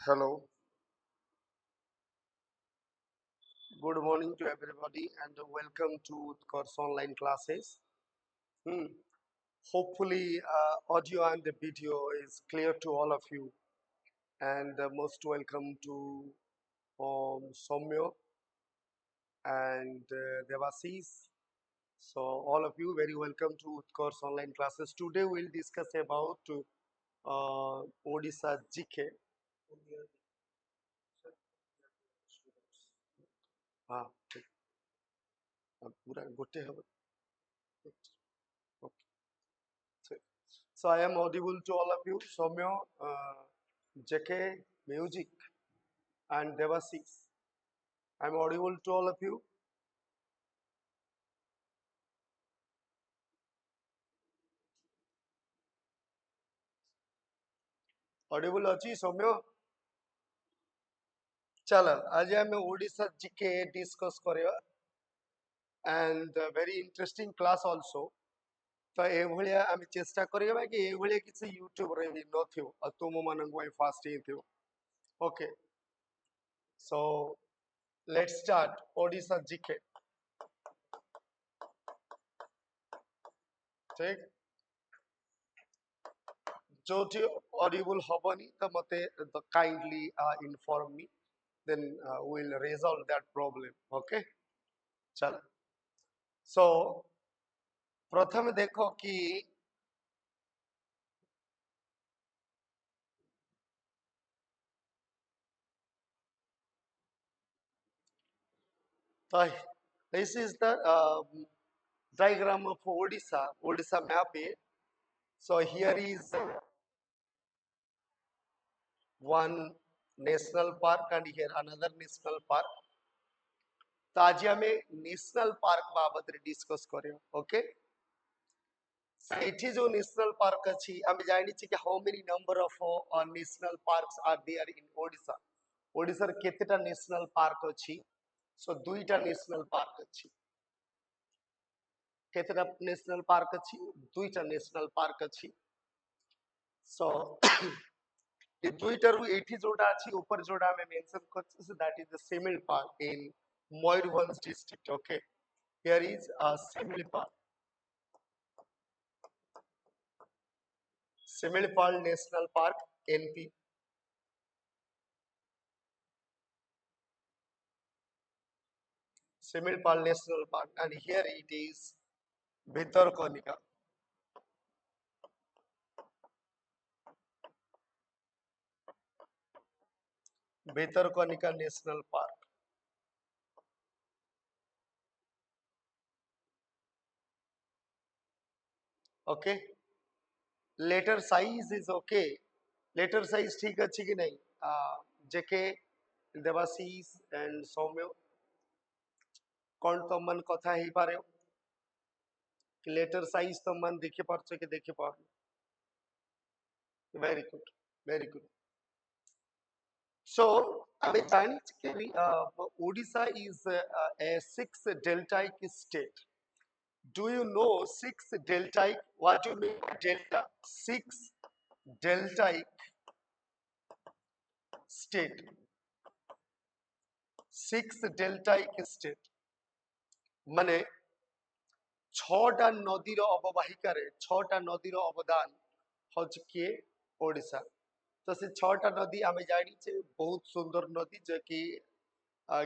Hello, good morning to everybody and welcome to Utkarsh online classes. Hmm. Hopefully, audio and the video is clear to all of you and most welcome to Soumya and Devasis. So, all of you very welcome to Utkarsh online classes. Today, we'll discuss about Odisha GK. हाँ ठीक अब पूरा गोटे hub So I am audible to all of you. Soumya, JK, Music, and Devasis. I am audible to all of you. Audible ଅଛି ସୌମ୍ୟ ଚାଲ ଆଜି ଆମେ Odisha GK discuss କରିବା and very interesting class also. ତ ଏଭଳିଆ ଆମେ ଚେଷ୍ଟା କରିବା କି ଏଭଳିଆ କିଛି ୟୁଟ୍ୟୁବ ରେ ବି ନଥିବ ଆଉ ତୁମମାନଙ୍କ ପାଇଁ ଫାଷ୍ଟ ହେଇଥିବ okay so let's start Odisha GK ଠିକ जोठी audible हबनी तो मते kindly inform me then we'll resolve that problem okay चल so प्रथम देखो कि this is the diagram of Odisha map here. So here is one national park and here another national park तो आज हमें नेशनल पार्क बाबत discuss करें okay एठी जो नेशनल पार्क अछि हम जानि छी कि how many number of national parks are there in Odisha Odisha रे केतेटा नेशनल पार्क अछि सो दुईटा नेशनल पार्क अछि केतेटा नेशनल पार्क अछि दुईटा नेशनल पार्क अछि सो ये दुईटा रु एठी जोडा अछि ऊपर जोडा में मेंशन करछि सो दैट इज द सेमिल park in Mayurbhanj district okay here is a Similipal national park NP Similpal National Park, and here it is Bhitarkanika. Bhitarkanika National Park. Okay, letter size is okay. Letter size ठीक अच्छी कि नहीं? JK, Devasis and Soumya कौन तो मन कथा ही पारे हो? कि letter size तो मन देखे पारछो कि देखे पार very good, very good. So, अभी जानी कि Odisha is a six deltaic state. Do you know six deltaic? What do you mean by delta? Six deltaic state. Six deltaic state. মানে ছটা নদীর অববাহিকারে ছটা নদীর অবদান হচ্ছে কি ওড়িশা তো সে ছটা নদী আমি জানিছে বহুত সুন্দর নদী যে কি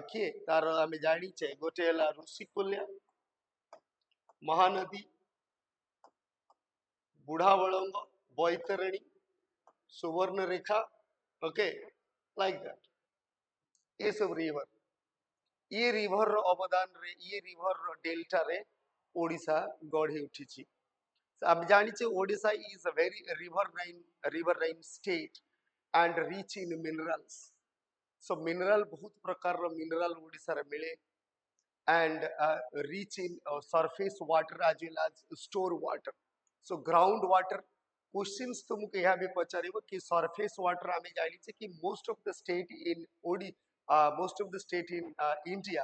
কিଏ ତାର ଆମେ ଜାଣିଛେ ଗୋଟେ ହେଲା Rushikulya Mahanadi Budhabalanga Baitarani Subarnarekha okay like that ये सब रिवर ये रिवर रो अवदान रे ये रिवर रो डेल्टा रे ओडिशा गढ़ी उठिछि हम जानिछे Odisha is a very riverine state and rich in minerals so mineral बहुत प्रकार रो मिनरल ओडिशा रे मिले and rich in surface water as well as store water. So ground water questions तुमको यह भी पचारिबो कि surface water आमे जानि छे कि most of the state in most of the state in India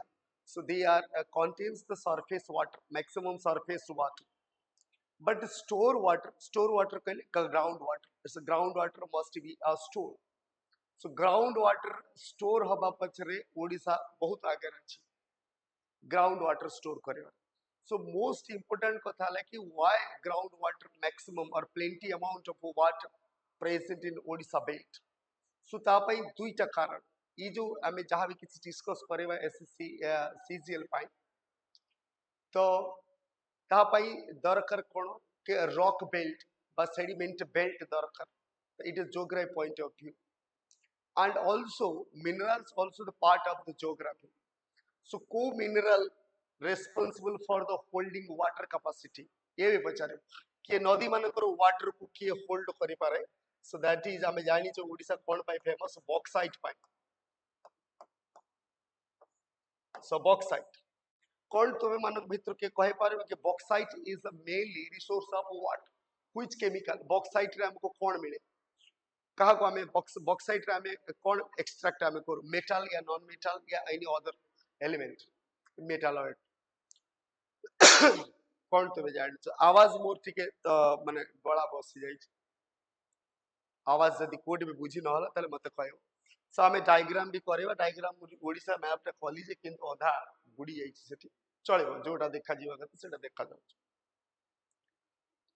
so they are contains the surface water maximum surface water but store water कहले ground water it's a ground water must be a store so ground water store हवा पछरे ओडिशा बहुत आगे अछि ground water store करबा so most important कथा है कि why ground water maximum और plenty amount of water present in Odisha belt so तापई दुईटा कारण ये जो आमे जहां भी किसी डिस्कस करबा एसएससी सीजीएल पाई तो तापई दरकार कोन के रॉक बेल्ट बा सेडिमेंट बेल्ट दरकार it is geography point of view and also minerals also the part of the geography so co-mineral responsible for the holding water capacity ये भी पचारे कि नदी मानकर वाटर को किए होल्ड करि पारे सो दैट इज आमे जानी छ ओडिसा कोन पाई फेमस बॉक्साइट पाई सो बॉक्साइट कोन तमे मानक भितर के कहि पारे कि bauxite is the mainly resource of what which chemical bauxite रे हमको कोन मिले कहा को हमें बॉक्साइट रे हमें कौन एक्सट्रैक्ट हमें करो मेटल या नॉन मेटल या एनी अदर एलिमेंट मेटालॉइड कौन तो जान आवाज मोर ठीक माने गला बसी जाई आवाज जदि कोड भी बुझी न होला तले मते कहयो सो हमें डायग्राम भी करेबा डायग्राम ओडिसा मैप रे खोली जे किंतु अधा बुडी जाई सेठी चलेबो जोटा देखा जीवा कत सेटा देखा जाउ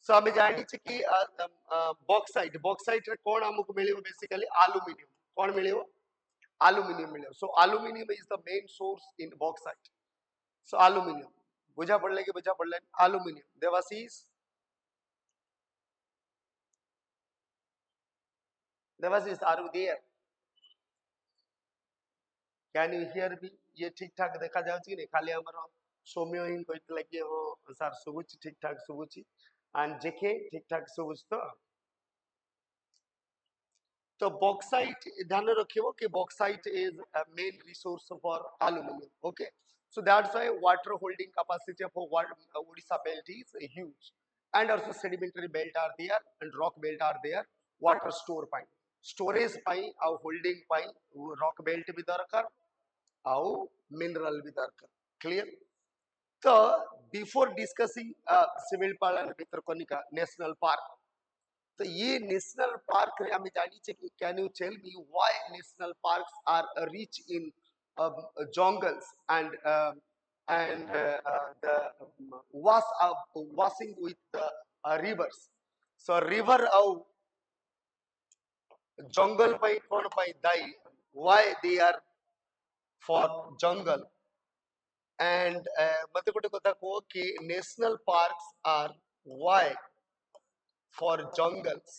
सो हमें जानी छ कि बॉक्साइट रे कोन हमको मिलियो बेसिकली एल्युमिनियम कोन मिलियो एल्युमिनियम मिलियो so aluminium is the main source in bauxite so aluminium बुझा पड़ले कि बुझा पड़ले aluminium Debashish are you there can you hear me ये ठीक ठाक देखा जाउ कि नहीं खाली हमर सौम्य इन कहते कि हो सर सुबुची ठीक ठाक सुबुची एंड जेके ठीक ठाक सुबुच तो बॉक्साइट ध्यान रखियो कि bauxite is a main resource for aluminum okay so that's why water holding capacity of Odisha belt is huge and also sedimentary belt are there and rock belt are there water store pi storage पाई और holding पाई rock belt भी दरकार और mineral भी दरकार clear तो before discussing civil पालन भितर Kanika national park तो ये नेशनल पार्क हमें जानी चाहिए can you tell me why national parks are rich in jungles and the washing with the rivers so river au jungle pai kon pai dai why they are for jungle and mate gote kotha ko ki national parks are why for jungles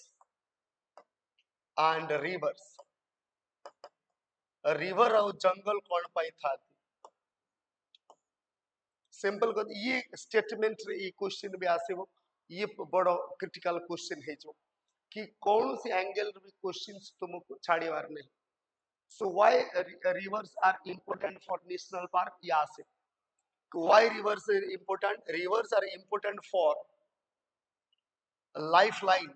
and rivers river और जंगल कौन पाई था simple को ये statement ये question भी आसेबो ये बड़ो critical question है जो कि कौन से एंगल रे क्वेश्चंस तुमको छाड़ीवार नहीं so why rivers are important for national park या से why rivers are important for lifeline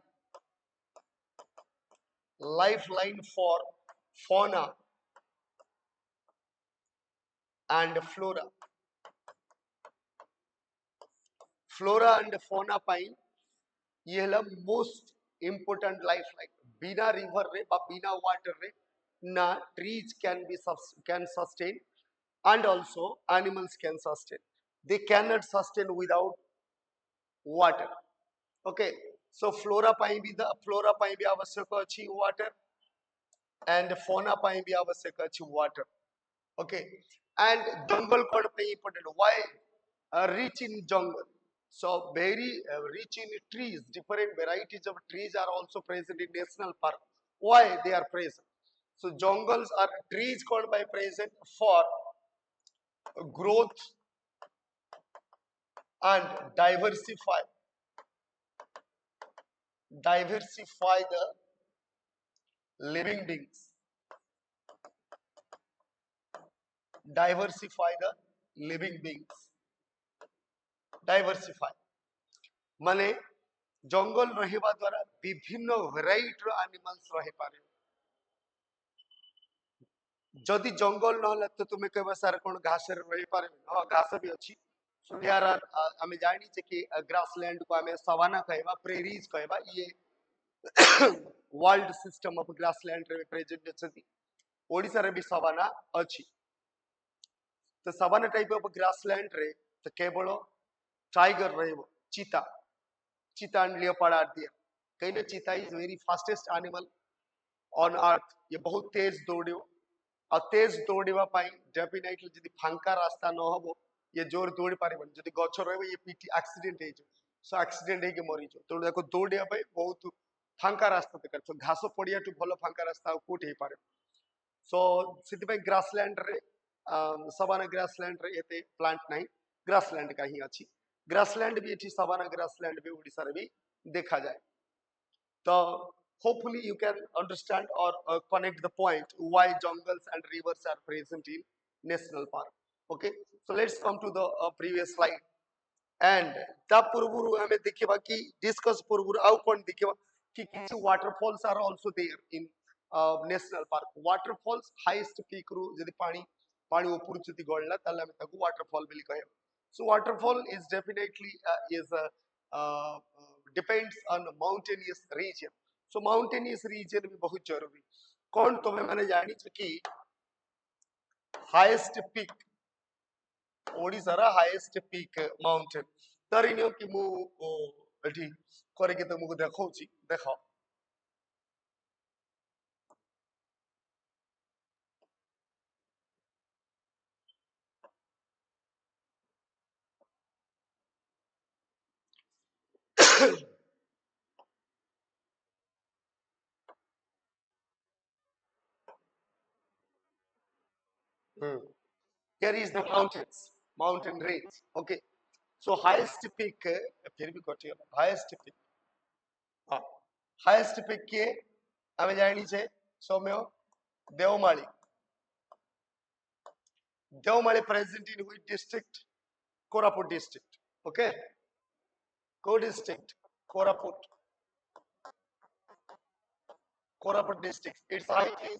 for fauna and flora and fauna पाई ये हला मोस्ट इंपोर्टेंट लाइफ लाइन बिना रिवर रे बा बिना वाटर रे ना trees can sustain and also animals can sustain they cannot sustain without water okay so flora पाई भी आवश्यक अछि water and fauna पाई भी आवश्यक अछि water okay and jungle code पे important why rich in jungle so very rich in trees different varieties of trees are also present in national park why they are present so jungles are trees called by present for growth and diversify the living beings diversify the living beings diversify माने जंगल रहिबा द्वारा विभिन्न variety animals रहि पारे जदि जंगल न हले तो तुमे कहबा सर कोन घास रे रहि पारे हां घास भी अछि सुनियार हमें जानी छै कि ग्रासलैंड को हमें सवाना कहबा प्रेरीज कहबा ये वर्ल्ड सिस्टम ऑफ ग्रासलैंड रे प्रेजेंट अछि ओडिसा रे भी सवाना अछि तो सवाना टाइप ऑफ ग्रासलैंड रे तो केवल टाइगर रहबो चीता चीता एंड लियोपार्ड आर देयर कहीं चीता is very fastest animal on earth ये बहुत तेज दौड़ियो और तेज दौड़िबा पाई डेफिनेटली जदी फांका रास्ता न होबो ये जोर दौड़ पारिबन जदी गछ रहबो ये पीटी एक्सीडेंट हे जो सो एक्सीडेंट हे के मरि जो तो देखो दौड़िया पाई बहुत फांका रास्ता दरकार सो घास पड़िया टू भलो फांका रास्ता कोट हे पारे सो सिटी पे ग्रासलैंड रे सवाना ग्रासलैंड रे एते प्लांट नहीं ग्रासलैंड का ही अच्छी ग्रासलैंड भी एठी सवाना ग्रासलैंड भी ओडिसा रे भी देखा जाए तो hopefully you can understand or connect the point why jungles and rivers are present in national park okay so let's come to the previous slide and ता पूर्वरु हमें देखिबा कि डिस्कस पूर्वरु आउ कोन देखिबा कि किछु waterfalls are also there in national park waterfalls highest peak रु जदी पानी पानी ऊपर जदी गळला ताले हमें ताकू वाटरफॉल बोली कहे so waterfall is definitely is depends on mountainous region so mountainous region भी बहुत जरूरी कौन तुम्हें मैंने जानी कि हाईएस्ट पीक ओडिसा रा हाईएस्ट पीक माउंटेन तरिनियो कि मु एठी करे के तुमको देखौची देखो here is the mountain range okay so highest peak फिर भी कटियो highest peak हाँ highest peak के हमें जानी छे Soumya Deomali Deomali present in which district Koraput district okay co district Koraput Koraput district its height is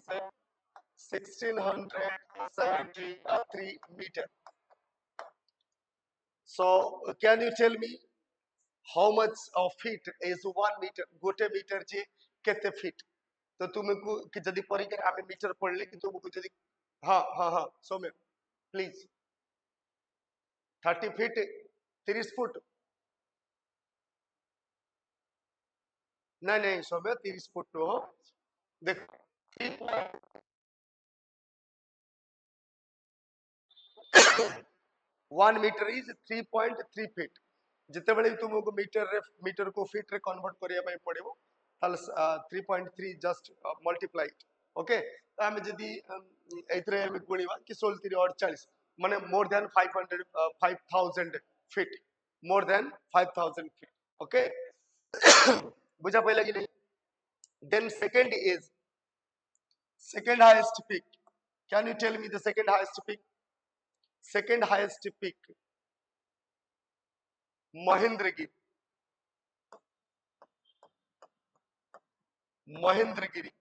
1673 meter so can you tell me how much of feet is 1 meter गोटे metre जे केते feet तो तुमको कि जदी परीक्षा आमे मीटर पढ़ले कि तुमको जदी हाँ हाँ हाँ सौम्य प्लीज 30 फीट 30 फुट नहीं नहीं सौम्य 30 फुट नो देखो 1 मीटर इज 3.3 फीट जिते बड़े तुमको मीटर को फीट रे कन्वर्ट करिया पई पड़िबो ताल 3.3 जस्ट मल्टीप्लाइड ओके तो हम जदी एथरे हम गुणीबा कि 16 3 48 माने more than 500 5000 feet more than 5000 feet okay बुझा पई लगी नहीं then second highest peak can you tell me the second highest peak Mahendragiri Mahendragiri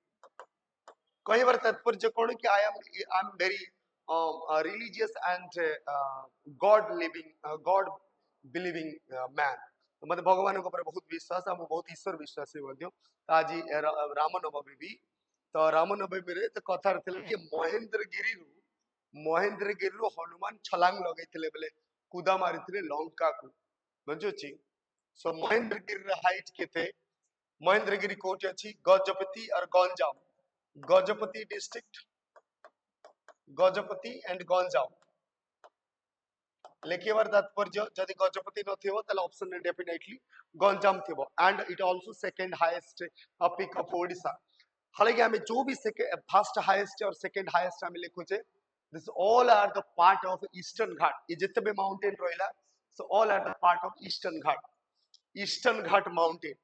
कई बार तात्पर्य कौन कि I am very religious and God believing man मते भगवान को बहुत विश्वास हम बहुत ईश्वर विश्वासी मध्य आज रामनवमी भी तो रामनवमी रे तो कथा रे कि महेंद्रगिरी रु हनुमान छलांग लगैथिले बेले कुदा मारिथिले लंका को बुझुची सो महेंद्रगिरी हाइट केते महेंद्रगिरी कोठी अछि गजपति और गंजाम गजपति डिस्ट्रिक्ट गजपति एंड गंजाम लेखिबार तात्पर्य जदि गजपति नथिबो ताले ऑप्शन रे डेफिनेटली गंजाम थिबो and it also second highest peak of Odisha हालांकि हमें जो भी फर्स्ट हाईएस्ट और सेकंड हाईएस्ट हमें लिखुचे this all are the part of Eastern Ghat ये जितने भी माउंटेन रहिला so all are the part of Eastern Ghat mountain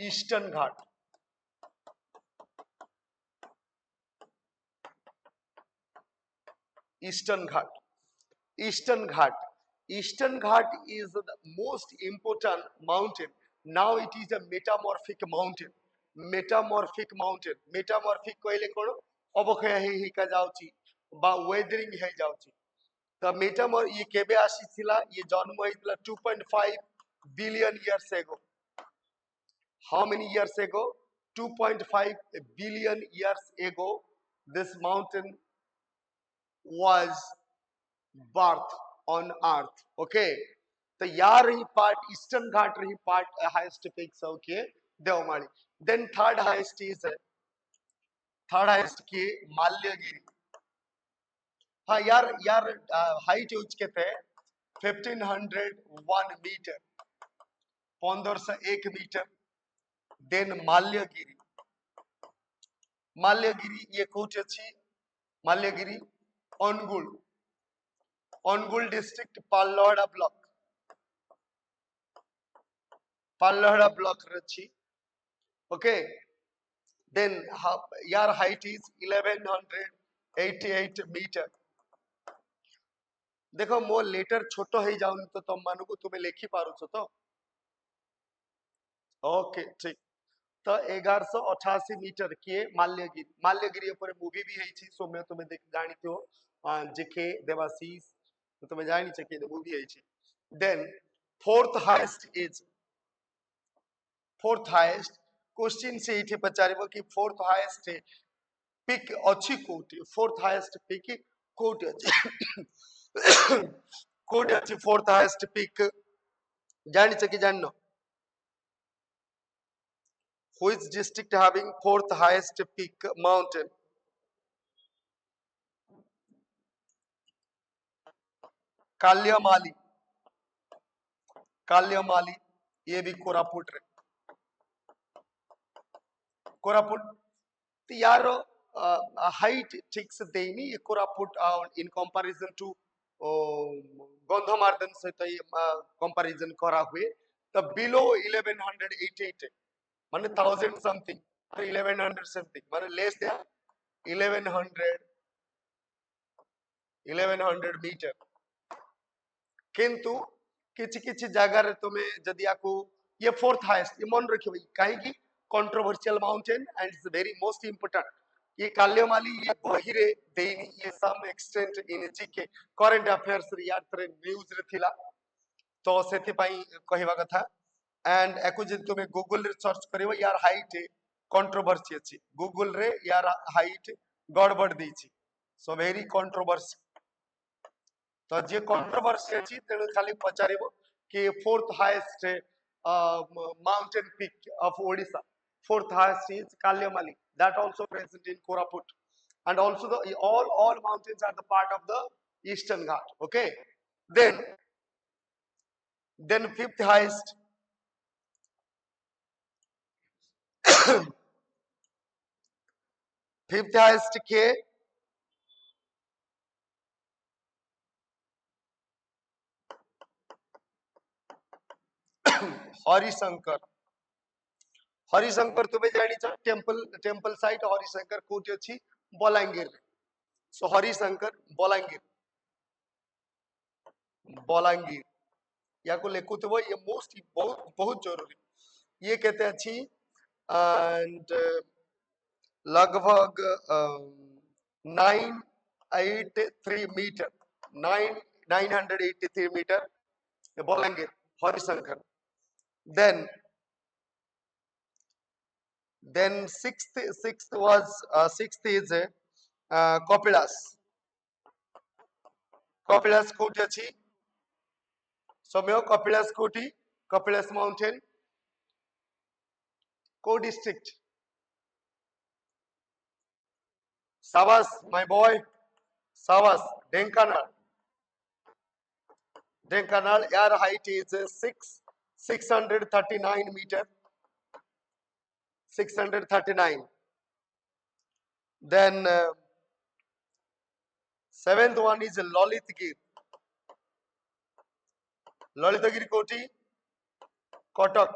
Eastern Ghat Eastern Ghat Eastern Ghat Eastern Ghat is the most important mountain now it is a metamorphic कहले कोन अबक्षय हे का जाउची बा वेदरिंग हे जाउची त मेटामर ये केबे आसीथिला ये जन्म होइतला 2.5 billion years ago How many years ago? 2.5 billion years ago, this mountain was birth on earth. Okay. तो यार रही पार्ट ईस्टर्न घाट रही पार्ट हाईएस्ट पीक के देवमाली. देन थर्ड हाईएस्ट की माल्यगिरी. हाँ यार यार हाइट यूज के थे 1501 metre 1501 metre. Then Malyagiri. Malyagiri ये कोट अच्छी. Malyagiri Angul. Angul district Pallahara block. Pallahara block रची. ओके. देन यार हाइट इज 1188 मीटर. देखो मो लेटर छोट हो जाऊन तो तुम मानू तुम्हें लिखी पारुछ तो. ओके ठीक. तो 1188 मीटर किए माल्यगिरी. माल्यगिरी ऊपर मूवी भी है छी सौम्य तुम्हें देख जानी थो जेके देवाशीष तो तुम्हें जानी चाहिए मूवी है छी. देन फोर्थ हाईएस्ट क्वेश्चन से इठे पचारिबो कि फोर्थ हाईएस्ट पिक अच्छी कोटी. फोर्थ हाईएस्ट पिक कोटी अछि. कोटी अछि फोर्थ हाईएस्ट पिक जानी चाहिए जाननो. Which district having fourth highest peak mountain? कालियामाली. कालियामाली ये भी कोरापुट रे. कोरापुट तो यार हाइट ठीक से देनी ये Koraput in comparison to Gandhamardan से तो ये कंपैरिजन करा हुए तो बिलो 1188 माने 1000 समथिंग 1100 समथिंग माने लेस देन 1100 मीटर. किंतु किछि किछि जगह रे तुम्हें जदि आकु ये फोर्थ हाईएस्ट ये मन रखियो काहे की controversial mountain and it's very most important. ये काल्यमाली ये बहिरे देनी ये सम एक्सटेंट इन जीके करंट अफेयर्स रे यार तरे न्यूज रे थिला तो सेति पई कहिबा कथा. एंड एको जदि तुम्हें गूगल रे सर्च करिवो यार हाइट कंट्रोवर्सी अछि. गूगल रे यार हाइट गड़बड़ देछि. So very controversy. तो जे कंट्रोवर्सी अछि तेणु खाली पचारिबो कि fourth highest mountain peak of Odisha. Fourth highest is Kalyamali. That also present in Koraput. And also the all mountains are the part of the Eastern Ghat. Okay. Then fifth highest के हरिशंकर. हरिशंकर तुम्हें जानी temple site Harishankar कोठी अछि बलांगीर. सो हरिशंकर बलांगीर या को लेखुथबो ये most बहुत बहुत जरूरी. ये कहते अच्छी एंड लगभग 983 metre 983 metre Balangir Harishankar. Then sixth is Kapilas. Kapilas कोठी अछि सौम्य. Kapilas कोठी Kapilas mountain co district. Savas my boy. Savas Denkanal. Denkanal air height is 639 meter. 639. Then seventh one is Lalitgir. Lalitgir Koti Kotak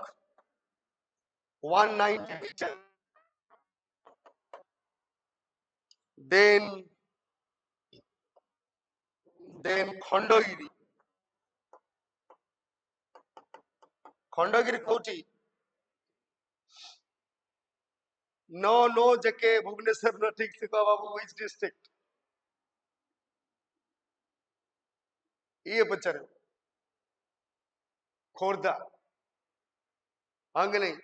190 meter. Then Khandagiri. Khandagiri Koti no जके भुवनेश्वर न ठीक से कह बाबू which district ये बच्चा खोर्धा अंग नहीं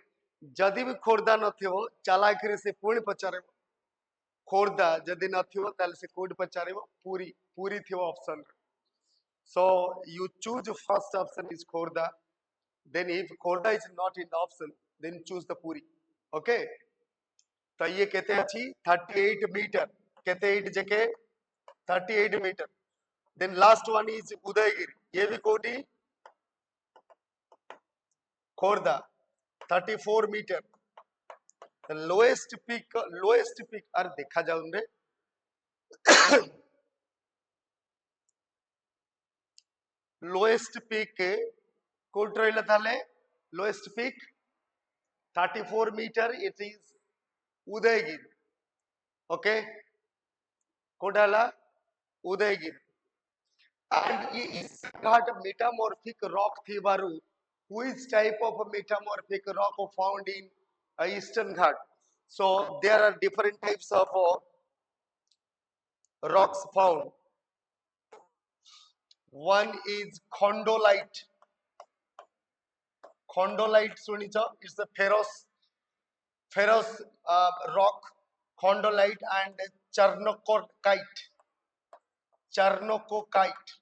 जदि भी खोर्धा नथिबो चालाकरे से पुणी पचारेबो खोर्धा जदि नथिबो ताले से कोड पचारेबो पूरी पूरी थिबो option so you choose first option is Khordha then if Khordha is not in the option then choose the Puri okay तो ये कहते अच्छी 38 मीटर कहते 8 जगह 38 metre then last one is Udayagiri ये भी कोटी Khordha 34 metre the lowest peak अरे देखा जाऊं रे lowest peak के कोट रही लताले lowest peak 34 metre it is Udayagiri okay कोडाला Udayagiri and ये इस घाट metamorphic rock थी बारू which type of metamorphic rock found in eastern ghat so there are different types of rocks found one is khondolite sunicha it's the ferrous rock khondolite and charnocokite charnocokite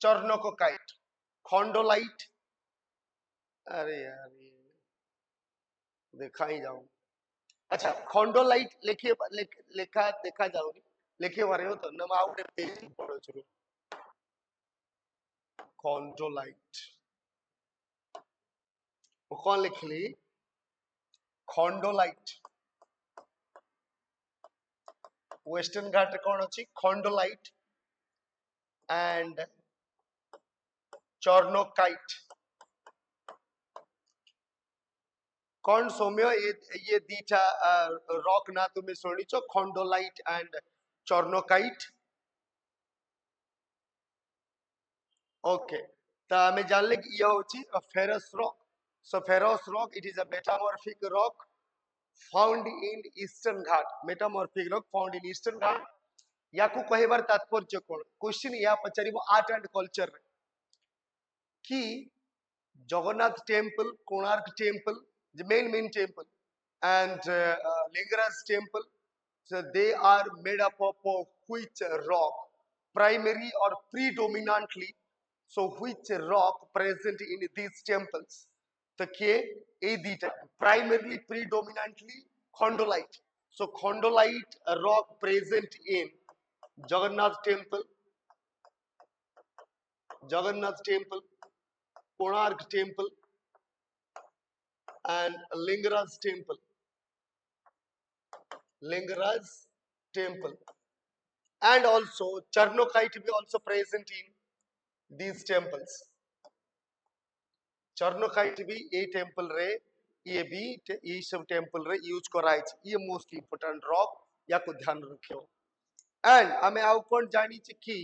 charnocokite khondolite अरे यार देखा ही जाऊं अच्छा खंडोलाइट लेखे लेखा देखा जाऊनी लेखे वारे हो तो नमा आवडे पेज पढो छुरो खंडोलाइट वो कौन लिखली खंडोलाइट वेस्टर्न घाट कौन अछि खंडोलाइट एंड चॉर्नोकाइट कौन सौम्य ये दीटा रॉक ना तुम्हें सुनी छो खंडोलाइट एंड चॉर्नोकाइट ओके तो हमें जान ले कि यह होची ferrous rock so ferrous rock it is a metamorphic rock found in eastern ghat metamorphic rock found in eastern ghat याकू कहबार तात्पर्य कोन क्वेश्चन या पचारिबो आर्ट एंड कल्चर कि Jagannath temple Konark temple the main temple and Lingara's temple so they are made up of which rock primary or predominantly so which rock present in these temples तो के ए दीटा primarily predominantly khondolite so khondolite rock present in Jagannath temple Konark temple and Lingara's temple and also Charnokite be also present in these temples Charnokite भी ये temple रे ये भी ये सब temple रे यूज कराई ये मोस्ट इंपोर्टेंट रॉक या को ध्यान रखियो एंड हमें आउ कोन जानी छी कि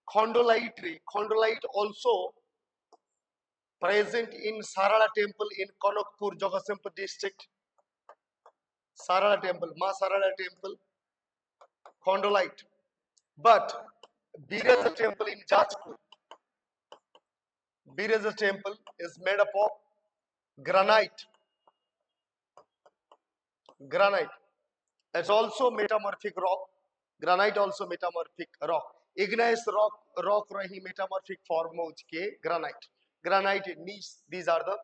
खंडोलाइट also present in Sarala temple in Kanakpur Jagatsinghpur district Sarala temple Ma Sarala temple khondolite but Biraja temple in Jajpur Biraja temple is made up of granite granite it's also metamorphic rock granite also metamorphic rock igneous rock rahi metamorphic form ho के granite these are the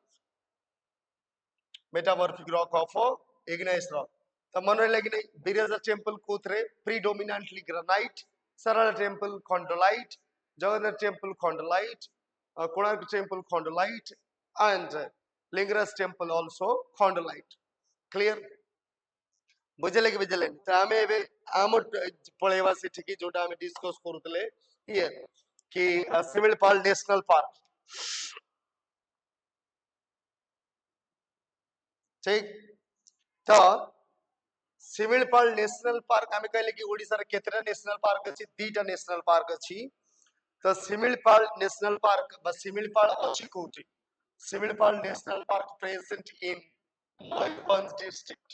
metamorphic rock of igneous rock तो मन लगे नहीं Biraja temple कोथरे predominantly granite Sarala temple khondolite Jagannath temple khondolite Konark temple khondolite and Lingara's temple also khondolite clear बुझले कि बुझले तो आमे एबे आम पळेवा सेठी कि जोटा आमे डिस्कस करूतले हियर कि सिमिलपाल नेशनल पार्क ठीक तो सिमिलपाल नेशनल पार्क आमे कहले कि ओडिसा रे केतरा नेशनल पार्क अछि दीटा नेशनल पार्क अछि तो सिमिलपाल नेशनल पार्क बा सिमिलपाल अछि कोठी Similipal national park present in Mayurbhanj district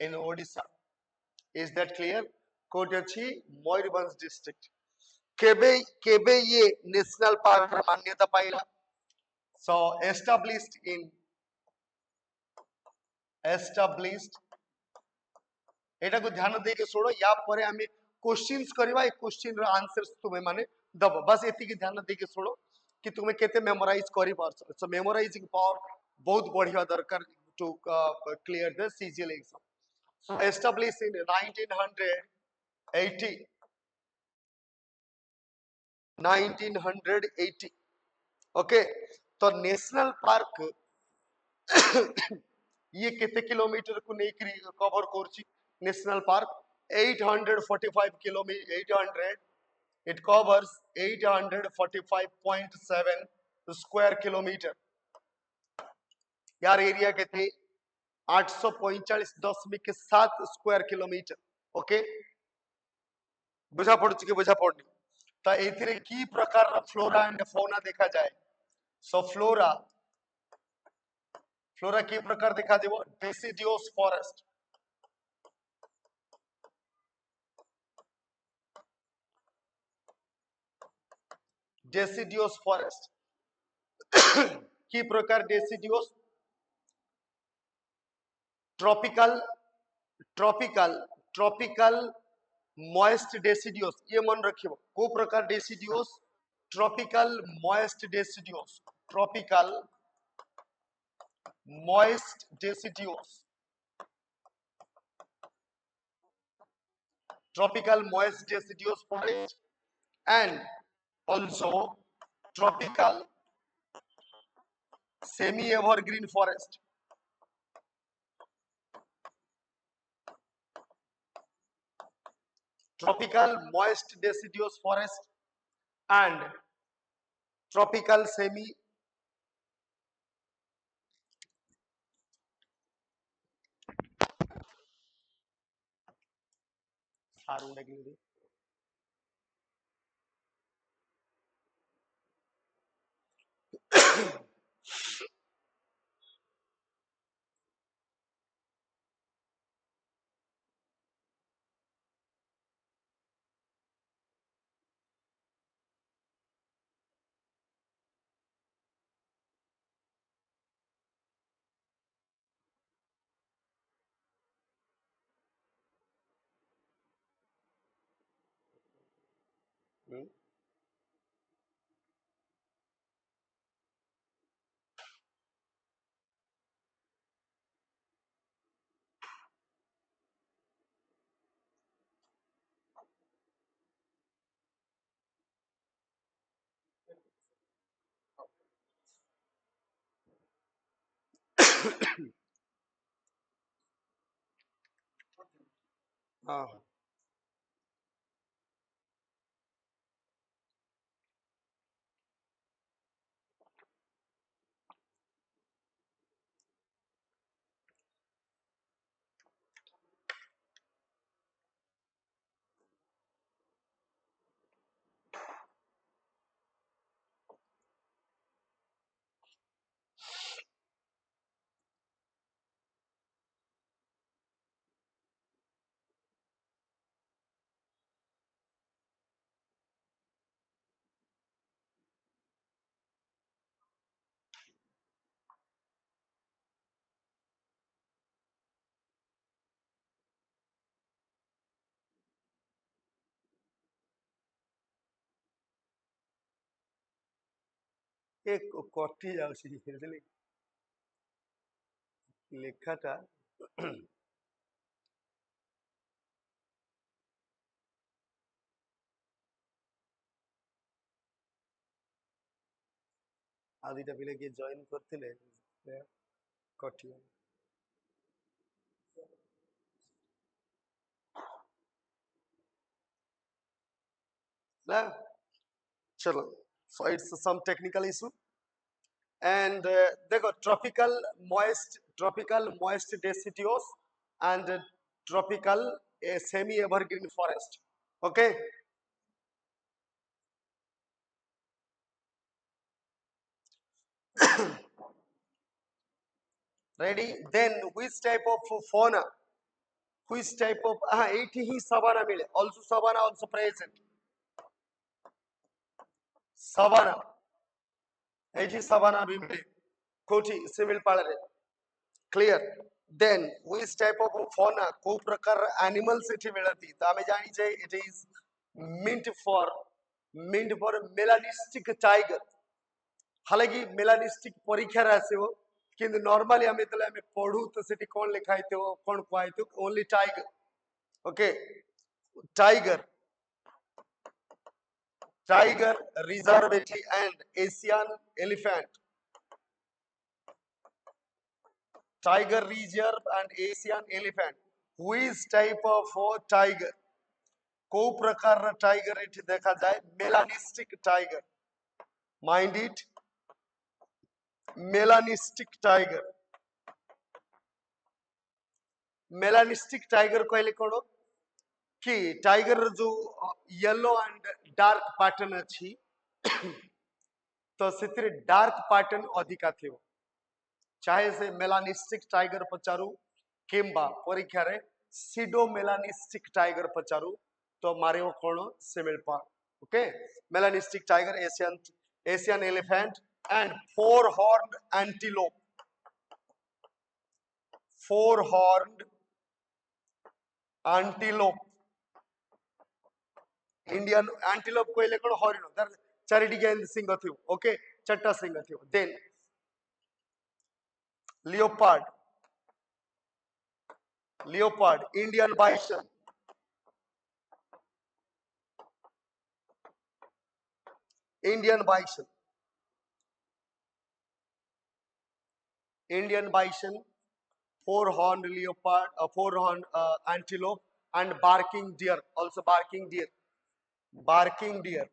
in Odisha. Is that clear? कोटी अच्छी मयूरभंज डिस्ट्रिक्ट केबे केबे ये नेशनल पार्क मान्यता पाइला सो एस्टाब्लिश्ड एटा को ध्यान दे के सुनो या परे हमें क्वेश्चंस करबा ए क्वेश्चन रो आंसर्स तुम्हें माने दब बस एति की ध्यान दे के सुनो कि तुम्हें केते मेमोराइज करि पारछ सो मेमोराइजिंग पावर बहुत बढ़िया दरकार to clear the CGL exam established in 1980 1980 okay तो नेशनल पार्क ये केते किलोमीटर को नहीं कवर करछि national park 845 kilometre 800 it covers 845.7 square kilometre यार एरिया के थे 845.7 स्क्वायर किलोमीटर ओके बुझा पड़ुछि कि बुझा पड़नी तो एथिरे की प्रकार फ्लोरा एंड फौना देखा जाए सो फ्लोरा फ्लोरा की प्रकार देखा देबो डेसिडियोस फॉरेस्ट डेसिडियोस फॉरेस्ट की प्रकार deciduous tropical tropical tropical moist deciduous ये मन रखियो को प्रकार deciduous tropical moist deciduous tropical moist deciduous tropical moist deciduous forest and also tropical semi evergreen forest tropical moist deciduous forest and tropical semi हाँ एक कटी जाउछि लेखाटा आदिटा पिले के जॉइन करथिले कटी ना चलो so it's some technical issue and देखो tropical moist deciduous and tropical semi evergreen forest okay ready then which type of fauna which type of ଏଇଠି ହିଁ savannah ମିଳେ also savannah also present savannah ଏଇଠି savannah ବି ମିଳେ କୋଠି ଶିମିଳିପାଳ ରେ clear then which type of fauna को प्रकार animals ଏଠି ମିଳନ୍ତି ତ ଆମେ ଜାଣିଛେ it is meant for melanistic tiger हालांकि मेलानिस्टिक परीक्षा रे आसीबो किंतु नॉर्मली हम एतले हम पढू तो सेठी कोन लिखा हेतो कोन कहैतो only tiger okay tiger tiger reserve and Asian elephant tiger reserve and Asian elephant which type of tiger को प्रकार टाइगर एठी देखा जाए melanistic tiger mind it melanistic tiger melanistic tiger कहले कोन कि टाइगर जो येलो एंड डार्क पैटर्न अच्छी तो से डार्क पैटर्न अधिका थी चाहे से मेलानिस्टिक टाइगर पचारू किंबा परीक्षा रे सीडो मेलानिस्टिक टाइगर पचारू तो मारे वो कौन Similipal okay melanistic tiger Asian Asian elephant and four horned antelope Indian antelope कहले कोन हरिण तार चारिटी गेंद सिंह थियो ओके चारटा सिंह थियो then leopard Indian bison Indian bison four horned leopard four horned antelope and barking deer also barking deer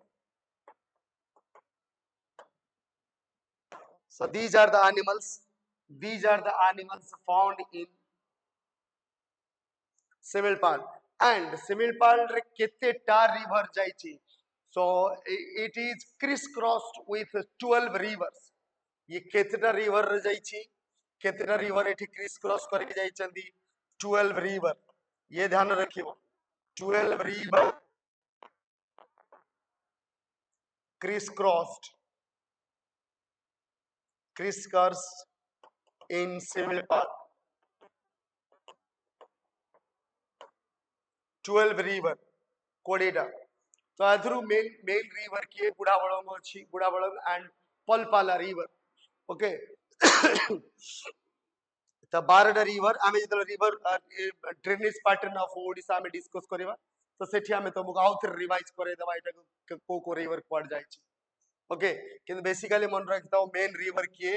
so these are the animals found in Similpal and Similpal re keteta river jaichi so it is crisscrossed with 12 rivers ये केतेटा river रे जाइछि केतेटा river एठी crisscross करके जाइछंदी 12 river ये ध्यान रखियो 12 river crisscross in Similpal 12 river कोडेटा तो आधुरु मेन रिवर किए बुढ़ाबलंग अछि Budhabalang and Palpala river okay तो 12 रिवर आमे जतल river drainage pattern of Odisha में डिस्कस करबा तो सेठी आमे तुमको आउ थर रिवाइज करे दबा एटा को रिवर पड़ जाय छी ओके किंतु बेसिकली मन रखता मेन रिवर किए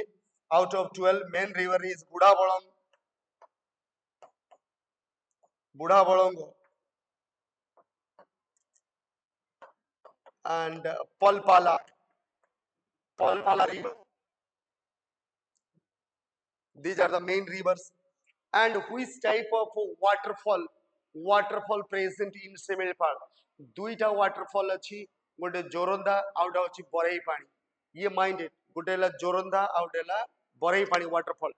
out of 12 main river is Budhabalang and Palpala river. These are the main rivers. And which type of waterfall present in Similpal? दुईटा waterfall अच्छी गोटे जोरंदा आउटा अच्छी बरई पानी ये माइंडेड गोटे ला जोरंदा आउटेला बरई पानी waterfall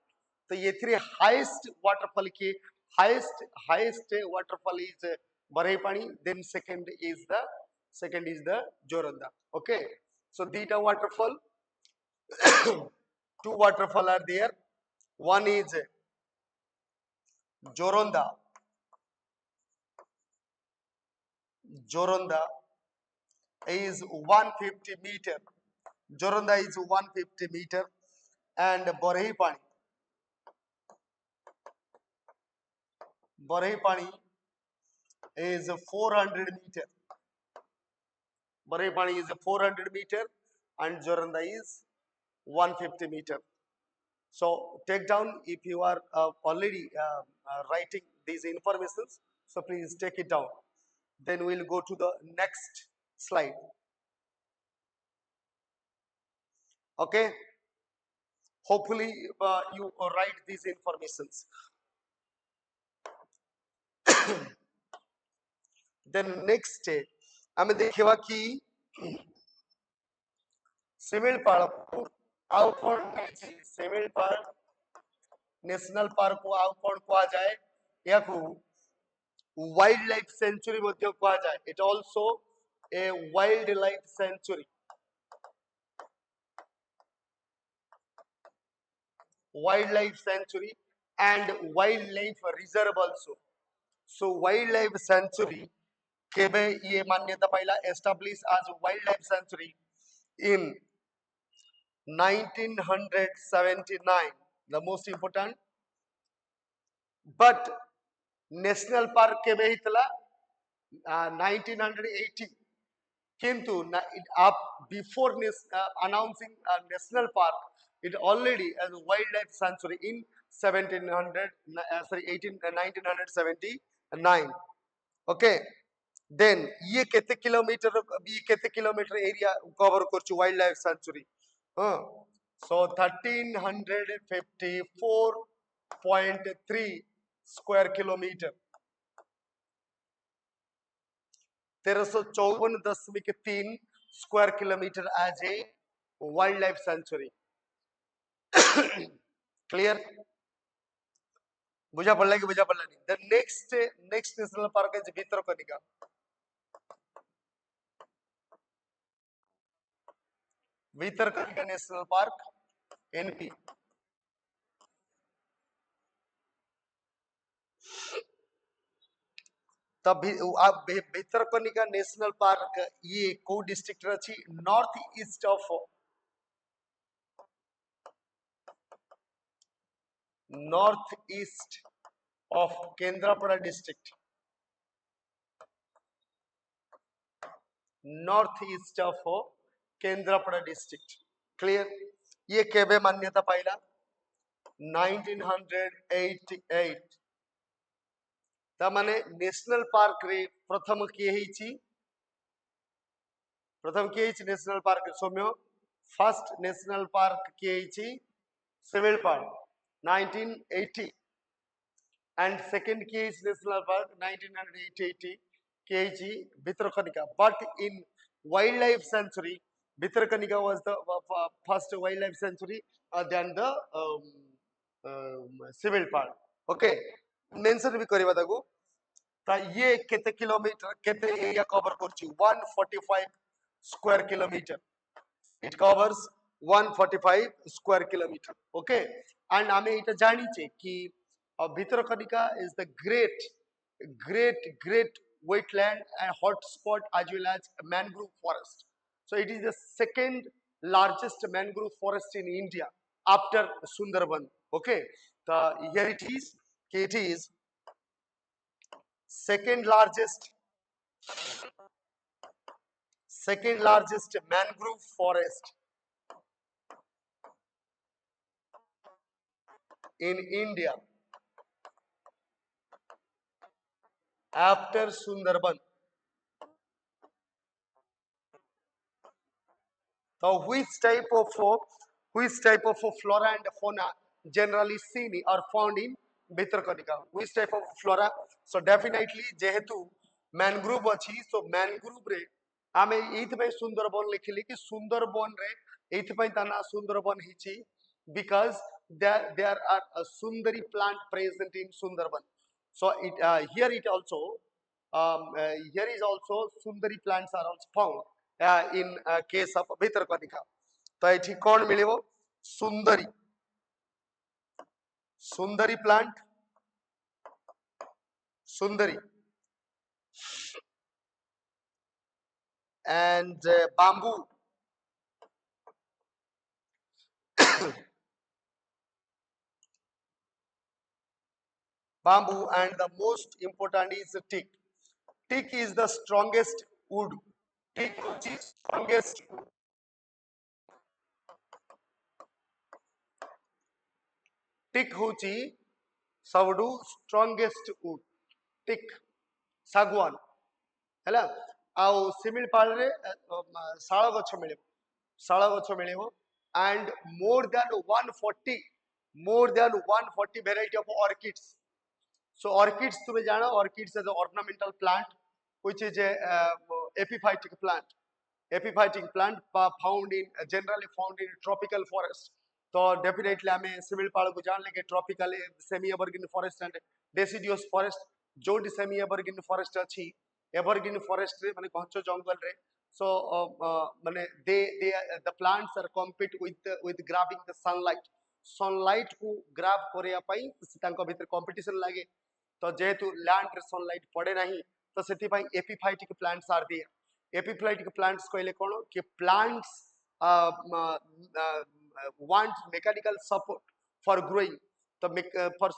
तो ये थ्री हाईएस्ट waterfall की हाईएस्ट waterfall is बरई पानी then second is the Joranda. Okay, so theta waterfall, two waterfall are there. One is Joronda. Joronda is 150 meter. Joronda is 150 meter, and Borahipani is 400 meter. Borahipani is 400 meter, and Joronda is 150 meter. So take down if you are already writing these informations. So please take it down. Then we'll go to the next slide. Okay. Hopefully you write these informations. Then next आमे देखिवा कि शिमिळपाळ आउ कोन शिमिळपाळ national park को आउ कोन को जाए याकू wild life sanctuary मध्य कहा जाए it also a wildlife century and wildlife reserve also. So wildlife sanctuary केबे ये मान्यता पाइला establish as wildlife sanctuary in 1979 the most important but national park केबे हितला 1980 किंतु up before announcing a national park it already as a wildlife sanctuary in 1700 sorry 1979 okay then ये केते kilometre area cover करछु wildlife sanctuary so 1354.3 square kilometre 1354.3 square kilometre as a wildlife sanctuary clear बुझा पड़ला कि बुझा पड़ला नहीं the next national park है Bhitarkanika Bhitarkanika national park NP तब आप भितरकनिका नेशनल पार्क ये को डिस्ट्रिक्ट अछि north east of Kendrapara district north east of Kendrapara district clear ये केबे मान्यता पाइला 1988 तामाने नेशनल पार्क रे प्रथम किए नेशनल पार्क सौम्य फर्स्ट नेशनल पार्क किए शिमिलपाल 1980 and second case national park 1980 kg Bhitarkanika but in wildlife sanctuary Bhitarkanika was the first wildlife sanctuary than the civil park okay mention भी करिबा ताको ता ये केते किलोमीटर केते एरिया कवर करछि 145 square kilometre it covers 145 square kilometer okay and आमे इटा जानी छे कि Bhitarkanika is the great wetland and hotspot as well as mangrove forest so it is the second largest mangrove forest in India after Sundarban okay so here it is second largest mangrove forest in India after Sundarban. So which type of flora and fauna generally seen or found in Bhitarkanika? Which type of flora? So definitely जेहेतु mangrove अछि so mangrove रे आमे एथि पे सुंदरबन लिखिली कि सुंदरबन रे एथि पे ता ना सुंदरबन हिची because there are a sundari plant present in Sundarban. So here is also sundari plants are also found in case of Bhitarkanika. तो ये कौन मिले वो सुंदरी plant Sundari and bamboo and the most important is teak. Teak is the strongest wood. Teak is strongest wood. Teak होची सबडू strongest wood. Teak सागवान हैला आउ सिमिलपाल रे शाल गछ मिलेबो and more than 140 variety of orchids. So orchids तुम्हें जानो orchids is an ornamental plant which is a epiphytic plant. Epiphytic plant generally found in tropical forest. तो definitely हमें सिमिलपाल को जान लेंगे tropical semi evergreen forest and deciduous forest जो semi evergreen forest अच्छी evergreen forest रे माने घंचो जंगल रे सो माने they the plants are compete with grabbing the sunlight को ग्राब करिया पई तांको भीतर कंपटीशन लागे तो जेहेतु लैंड रे सनलाइट पड़े नहीं तो सेति पई epiphytic plants are there epiphytic plants कहले कोन कि plants want mechanical support for growing तो for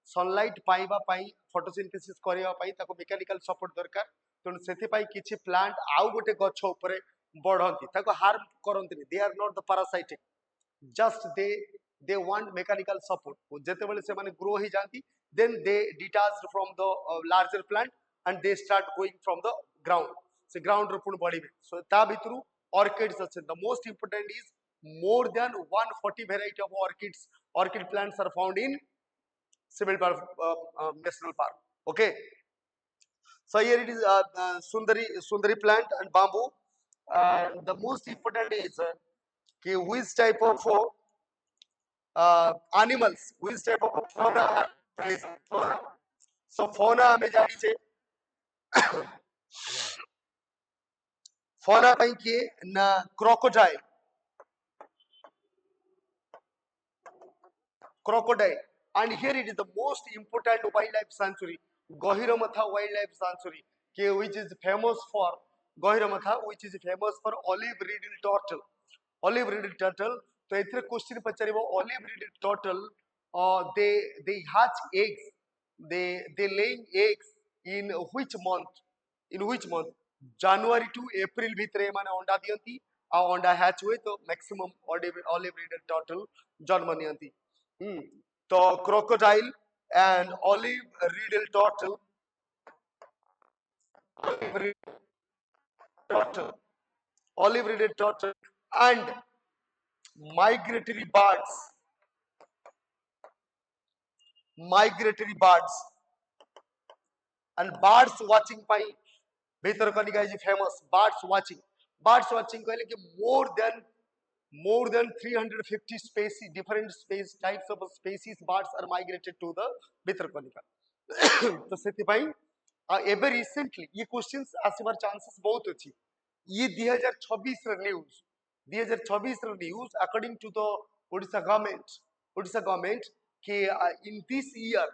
सनलाइट पाइबा पाई फोटोसिंथेसिस करिया पाई ताको मेकानिकल सपोर्ट दरकार तेणु सेति पाई किछि प्लांट आउ गोटे गछ ऊपर बढ़ंती ताको हार्म करंती they are not the parasitic just they want mechanical support जेते बेले से माने ग्रो ही जांती then they detached from the larger plant and they start going from the ground से ग्राउंड रो पुन बढ़िबे सो ता भितरु ऑर्किड्स अच्छे the most important is more than 140 variety of orchid plants are found in Simil National Park. Okay, so here it is Sundari plant and bamboo. The most important is which type of animals, which type of fauna are present. So fauna हमें जानी चाहिए fauna पाई किए ना crocodile, and here it is the most important wildlife sanctuary, Gahiromatha Wildlife Sanctuary, which is famous for Gahiromatha, which is famous for olive-reeded turtle. Olive-reeded turtle. So, इतने question पचारे वो olive-reeded turtle, they hatch eggs. They laying eggs in which month? In which month? January to April भितरे माने अंडा दियंती, आ अंडा hatch हुए तो maximum olive-reeded turtle जन्म नियंती. तो crocodile and olive-reeded turtle, olive-reeded turtle, olive-reeded turtle, and migratory birds, migratory birds, and birds watching pi Bhitarkanika is famous. Birds watching कहले कि more than 350 species, different types of species birds are migrated to the Bhitarkanika. तो सेति पाई एबे recently ये questions आसीबार chances बहुत अछि. ये 2026 र न्यूज 2026 र news according to the Odisha government कि इन दिस ईयर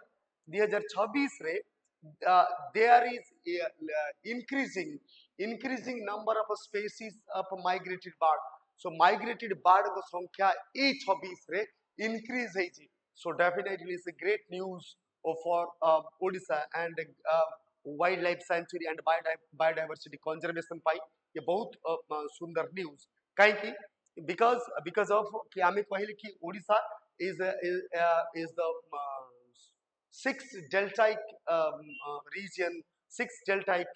2026 रे there is increasing number of species of migrated bird. So migrated bird को संख्या ए 26 रे increase है जी. So definitely it's a great news for Odisha and wildlife sanctuary and biodiversity conservation पाई ये बहुत सुंदर news कहीं की because of कि आमे कहले कि Odisha is the six deltaic region, six deltaic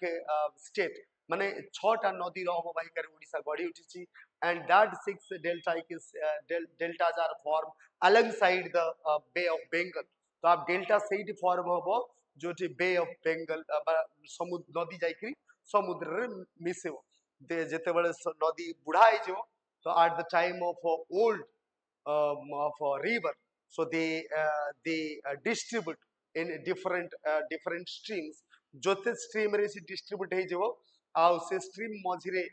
state माने छटा नदी रो अववाहिका ओडिशा गढ़ी उठिछि and that six deltaic is deltas are formed alongside the Bay of Bengal. तो आप डेल्टा सेट फॉर्म होबो जोटी बे ऑफ बेंगल समुद्र नदी जाइकरी समुद्र रे मिसेबो दे जेते बेले नदी बुढ़ा है जो तो at the time of old of river so they distribute in different streams जोते stream रे से distribute है जो आउ से stream मझिरे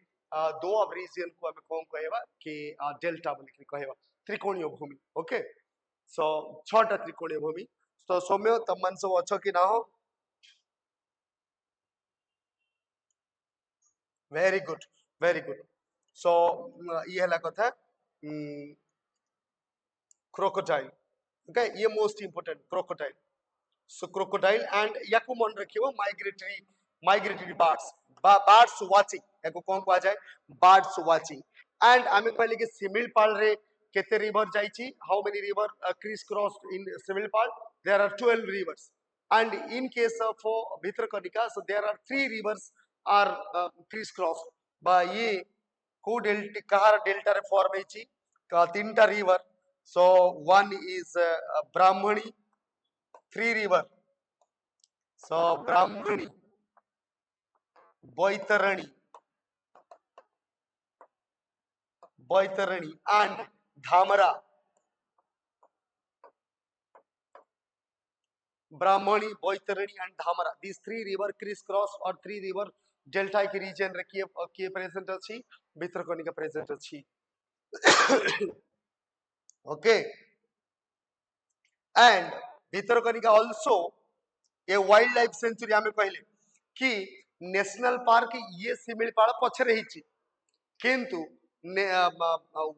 दो अब रीजन को हमें कौन कहेवा कि डेल्टा बोली कहेवा त्रिकोणीय भूमि. ओके सो छटा त्रिकोणीय भूमि. तो सौम्य तमन सब अच्छो कि ना हो. Very good. सो ये हला कथा क्रोकोडाइल. ओके ये most important crocodile. So crocodile and याको मन रखियो migratory birds watching याको कौन कहा जाए birds watching and आमे कहले कि सिमिलपाल रे केते river जाईची how many river crisscrossed in Similpal? There are 12 rivers and in case of Bhitarkanika so there are 3 rivers are crisscrossed by ये को डेल्टा कहार डेल्टा रे फॉर्म ହେଇची का तीनटा river so one is Brahmani. 3 river so Brahmani, Boitarani and Dhamara. Brahmani, Baitarani and Dhamra, these three river crisscross or three river deltaic region रे किए present अछि, Bhitarkanika present अछि। Okay, and Bhitarkanika also a wildlife century आमे कहले कि national park ये शिमिलीपाल पछरे हिची, किंतु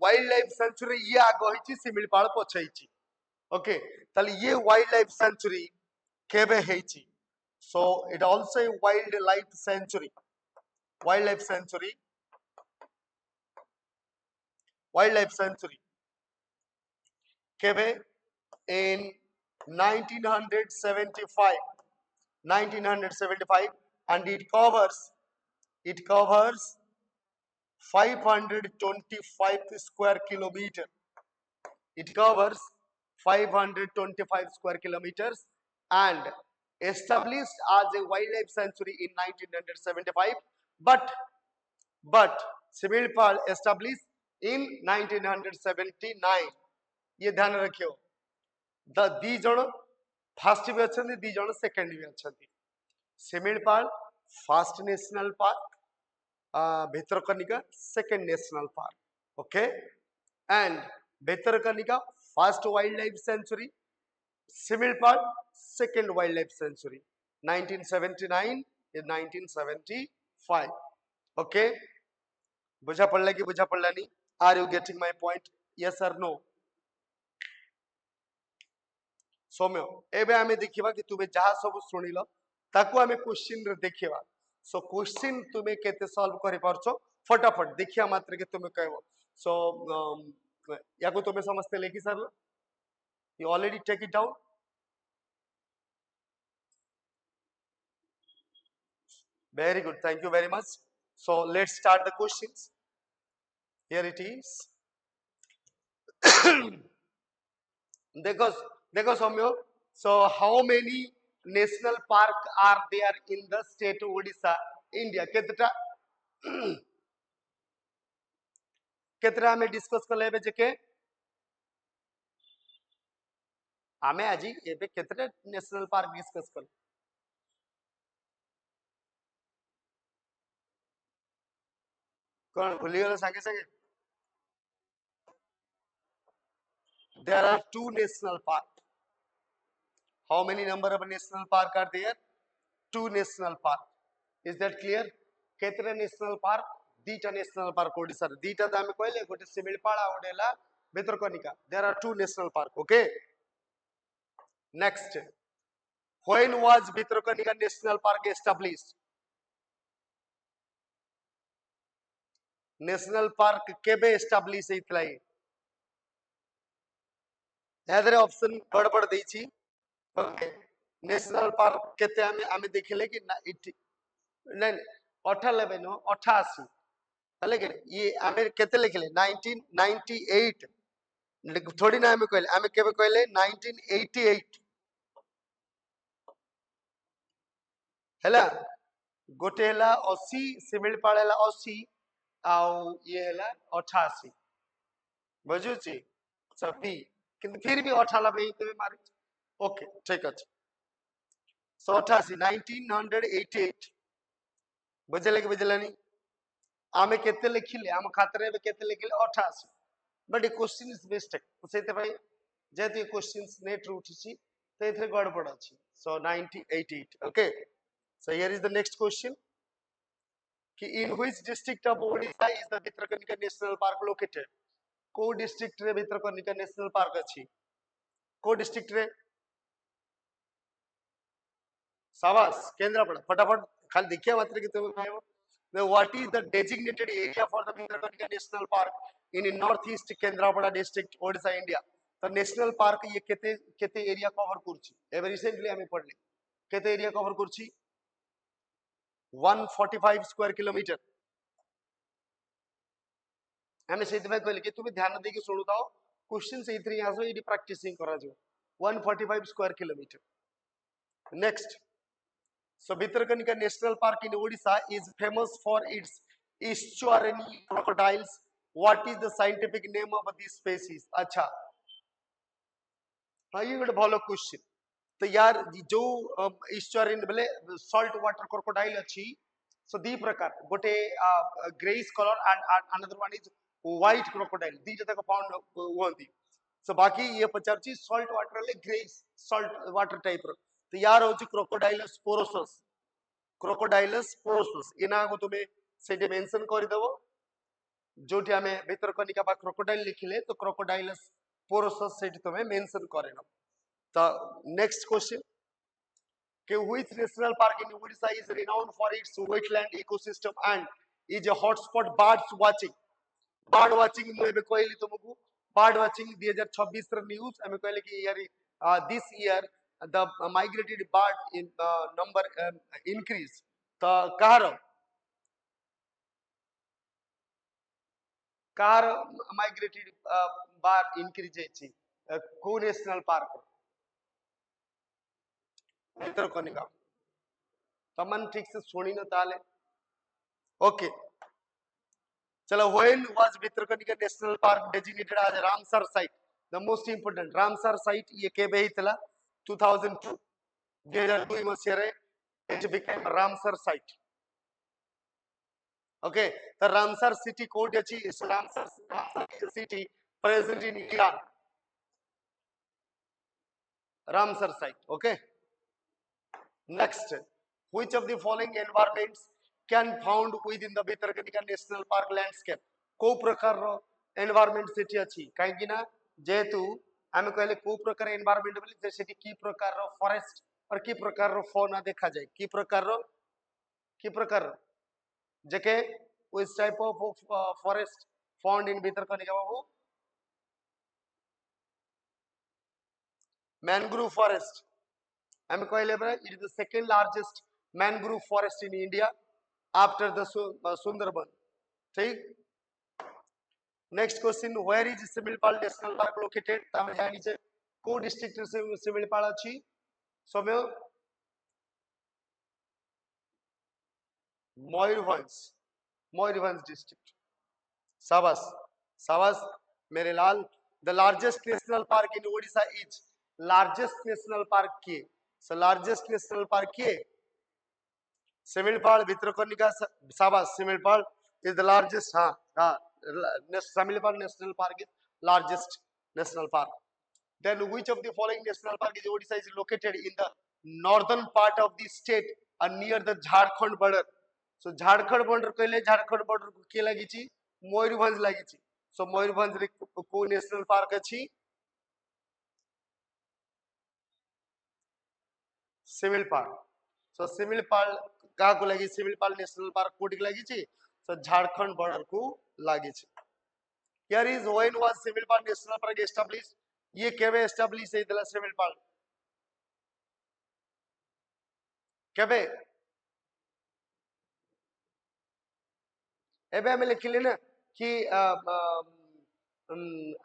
वाइल्ड लाइफ सेंचुरी ये आग हिची शिमिलीपाल पछ हिची। ओके, ताले ये वाइल्ड लाइफ सेंचुरी केबे हेची? So it also a wildlife sanctuary. Wildlife sanctuary. Wildlife sanctuary. Kebe in 1975. 1975, and it covers 525 square kilometer. It covers 525 square kilometers and established as a wildlife sanctuary in 1975, but Similpal established in 1979. ये ध्यान रखियो, the दी जण first भी अच्छा, दी जण second भी अच्छा। Similipal first national park, Bhitarkanika second national park. Okay, and Bhitarkanika first wild life sanctuary, Similipal second wild life sanctuary, 1979 या 1975। ओके, बुझा पड़ला कि बुझा पड़ला नहीं? Are you getting my point? Yes और नो? सौम्य, एबे आमे देखिबा कि तुमे जहा सब सुनिलो ताकू आमे क्वेश्चन रे देखिबा। सो क्वेश्चन तुमे केते सॉल्व करि परछो फटाफट देखिया मात्र के तुमे कहबो। सो याको तुमे समझते लेखि सरलो, you already take it down. Very good, thank you very much. So let's start the questions. Here it is. देखो देखो सौम्यो, so how many national park are there in the state Odisha, India? केतटा केतरा हमें discuss कर लेबे जेके हमें आज एबे केतटा national park discuss कर। कौन भूली गलो संगे संगे? There are two national park. How many number of national park are there? Two national park. Is that clear? केतरा नेशनल पार्क? दीटा नेशनल पार्क ओडिसा रे, दीटा त हमें कहले गोटे सिमिलपाड़ा ओडेला Bhitarkanika. There are two national park. Okay, next, when was Bhitarkanika national park established? National park केबे एस्टाब्लिश हेतला? यादरे ऑप्शन गड़बड़ देछि। ओके, नेशनल पार्क केते हमें देखिले कि ना नहीं 98 नो 88 हले के ये हमें केते लिखले 1998 थोड़ी ना हमें कहले, हमें केबे कहले 1988 हैला। गोटे हैला 80, सिमिलपाल हैला 80 आउ ये हैला 88 बुझुची सभी, किंतु फिर भी 98 तबे मारे। ओके ठीक अछि, सो 88 1988 बुझले कि बुझलानी? आमे केते लिखिले आम खातरे में केते लिखिले 88, but A question is mistake सेते भाई जेते ये क्वेश्चंस नेट रू उठिछि तो एथरे गड़बड़ अछि। So 1988। Okay, so here is the next question कि in which district of Odisha is the Bhitarkanika national park located? को डिस्ट्रिक्ट रे भितरकनिका नेशनल पार्क अछि? को डिस्ट्रिक्ट रे? शाबाश, केंद्रापड़ा। फटाफट खाली देखिया मात्र कि तुम कहबो what is the designated area for the Bhitarkanika National Park in northeast Kendrapada district, Odisha, India? तो नेशनल पार्क ये केते केते एरिया कवर करछि? एबे रिसेंटली हमें पढ़ले केते एरिया कवर करछि? 145 स्क्वायर किलोमीटर। हमें सेति में कहले कि तुम ध्यान देके सुनु थाओ, क्वेश्चन से इतरी आसो इडी प्रैक्टिसिंग करा जो 145 square kilometre. Next, so Bhitarkanika National Park in Odisha is famous for its estuarine crocodiles. What is the scientific name of this species? अच्छा, हाँ ये गोटे भलो क्वेश्चन। तो यार जो ईस्चुरीन बोले सॉल्ट वाटर क्रोकोडाइल अच्छी सो दी प्रकार गोटे greyish colour and another one is white crocodile दी जतक फाउंड होती सो बाकी ये पचारची सॉल्ट वाटर ले ग्रेइश सॉल्ट वाटर टाइप रो तो यार होची क्रोकोडाइलस पोरोसस क्रोकोडाइलस पोरोसस इना को तुम्हें सेटे मेंशन कर देबो जोटी आमे भितरकनिका बा क्रोकोडाइल लिखिले तो क्रोकोडाइलस पोरोसस सेटी तुम्हें मेंशन करेनो तो नेक्स्ट क्वेश्चन कि which national park in Odisha is renowned for its wetland ecosystem and is a hotspot birds watching bird watching ମୁଁ ଏବେ କହିଲି ତୁମକୁ bird watching 2026 ର ନ୍यूज ଆମେ କହିଲେ କି this year the migrated bird in number increase ତ कार migrated bird increase ହେଇଛି କୋ national park भितरकनिका तमन ठीक से सुनी न ताले ओके चलो when was Bhitarkanika national park designated as Ramsar site the most important Ramsar site ये केबे हितला 2002 2002 मसियारे it became Ramsar site okay the Ramsar city code अछि Ramsar city present in Iran Ramsar site okay next which of the following environments can found within the Bhitarkanika National Park landscape को प्रकार रो environment सेठी अछि काहे कि ना जेतु आमे कहले को प्रकार एनवायरनमेंट बोली जे सेठी की प्रकार रो फॉरेस्ट और की प्रकार रो फौना देखा जाय की प्रकार जेके which type of forest found in Bhitarkanika Babu mangrove forest आमे कहले बरा it is the second largest mangrove forest in India after the Sundarban ठीक next question where is Similipal national park located तमे जानि छे को डिस्ट्रिक्ट से सिमिलपाल अछि सौम्य मयूरभंज डिस्ट्रिक्ट शाबाश शाबाश मेरे लाल the largest national park in Odisha is largest national park के सो लार्जेस्ट नेशनल पार्क के सिमिलपाल भितरकनिका शाबाश Similipal is the largest Samilpal National Park is largest national park. Then which of the following national park is Odisha is located in the northern part of the state and near the Jharkhand border? So Jharkhand border कहले Jharkhand border को के लागि छि मयूरभंज लागि छि. So Mayurbhanj रे को national park अछि Similpal. So Similpal का को लागि Similpal national park कोटी लागि छि so Jharkhand border को लागि छि. Here is when was Similpal National Park established? ये केबे establish हेतला Similpal? केबे? एबे हम लिखिले ना कि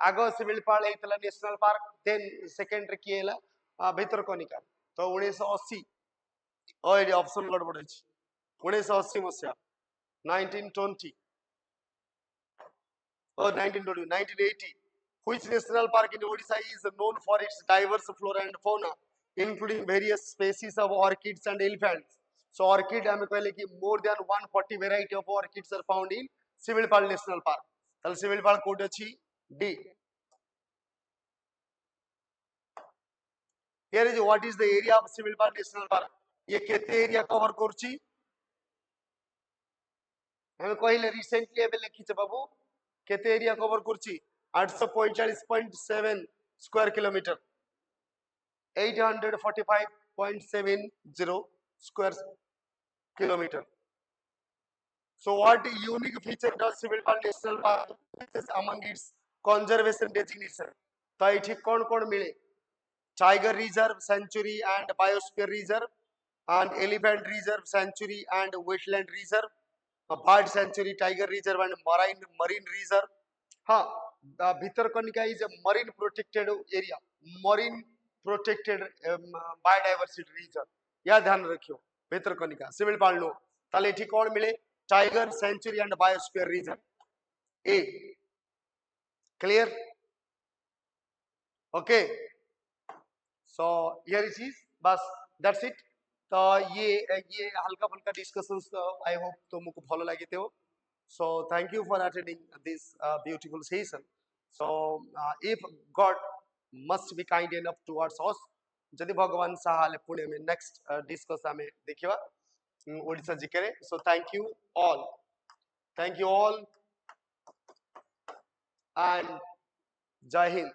आगो Similpal हेतला नेशनल पार्क देन सेकेंड रे किएला भितरकनिका तो 1980 ओ एडी ऑप्शन गड़बड़ अछि 1980 मसिया 1920 or 1920 1980 which national park in Odisha is known for its diverse flora and fauna including various species of orchids and elephants so orchid hame kahle ki more than 140 variety of orchids are found in Similpal National Park tal Similpal code achi D here is what is the area of Similpal National Park ye kete area cover korchi hame कहले recently ebe lekhi che babu केते area cover करछि 845.7 square kilometre 845.70 square kilometre so what unique feature does Similpal National Park possess among its conservation designation तो एठी कोन कोन मिले tiger reserve sanctuary and biosphere reserve and elephant reserve sanctuary and wetland reserve bird sanctuary tiger reserve and marine reserve हाँ Bhitarkanika is a marine protected area marine protected biodiversity reserve यह ध्यान रखियो Bhitarkanika Similipal no ताले एठी कोन मिले tiger sanctuary and biosphere reserve ए clear okay so here it is बस दैट्स इट। तो ये हल्का फुल्का डिस्कशंस आई होप तुमको भल लगी थे। So thank you for attending this beautiful session. So if God must be kind enough towards अस, जदि भगवान साहाले पुणे में नेक्स्ट डिस्कस आम देखा ओडिशा जिके। So thank you all and जय हिंद।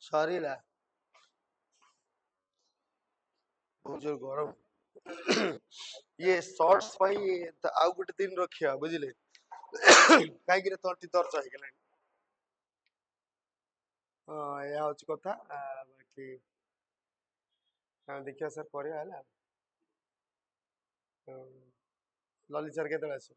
सॉरी ला बहुत जोर गरम। ये शॉर्ट्स आउ गोटे दिन रखिया बुझिले। कहीं तंटी दर्ज हो गलानी। हाँ यह हूँ कथा बाकी हाँ देखिए सर पर ललित सर के आस